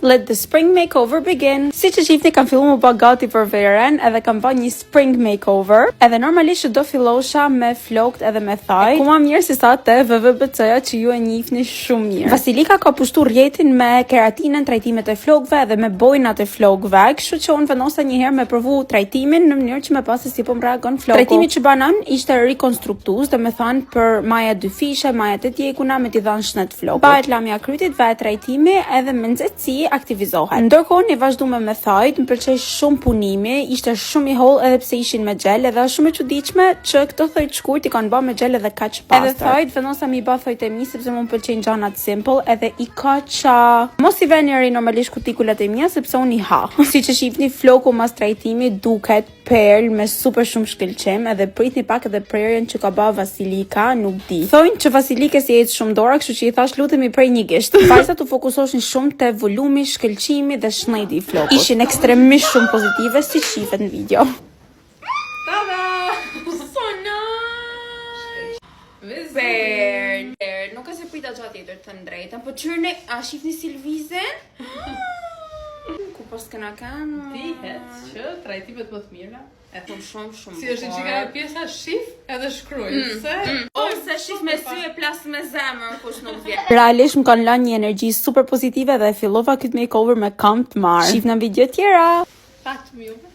Let the spring makeover begin. Siç e shihni kam filluar më bë gati për verën, edhe kam bën një spring makeover. Edhe normalisht do fillosha me flokt edhe me thaj. Ku më mirë se sa te VVBC-ja që ju e njihni shumë mirë. Vasilika ka pushtuar rjetin me keratinën, trajtimet e flokëve edhe me bojnat e flokëve, kështu që unë vendosa një herë me provu trajtimin në mënyrë që me pasi si po më reagon floku. Trajtimi që banon ishte rekonstruktues, domethënë për maja dy fishe, majat e tjekuna me t'i dhënë shnet flokut. Bëhet lamja krytit, bëhet trajtimi edhe me nxehtësi aktivizohet. Ndërkohë ne vazhduam me thajt, më pëlqej shumë punimi, ishte shumë i holl edhe pse ishin me xhel, edhe është shumë e çuditshme që këto thojt shkurt i kanë bërë me xhel edhe kaq pastër. Edhe thajt vendosa mi bë thojt e mi sepse më pëlqejnë gjanat simple edhe i kaça. Mos i vëni eri normalisht kutikulat e mia sepse unë i ha. Siç e shihni floku mas trajtimit duket perl me super shumë shkëlqim edhe pritni pak edhe prerjen që ka bë Vasilika, nuk di. Thonë që Vasilike si ecë shumë dora, kështu që i thash lutemi prej një gisht. Vajzat u fokusoshin shumë te volumi, shkëlqimi dhe shneti i flokut. Ishin ekstremisht shumë pozitive si shihet në video. Tada! So nice! Nuk e se prita gjatë tjetër të drejta, po qërne, a shifni Silvizën? Ku pas këna kanë? Dihet që trajtimet më të mira e thon shumë si është që ka pjesa shif edhe shkruaj, pse? Ose shif me sy e plas me zemër, kush nuk vjen. Realisht më kanë lënë një energji super pozitive dhe fillova këtë makeover me kam të marr. Shihni në video tjera. Fatmi juve.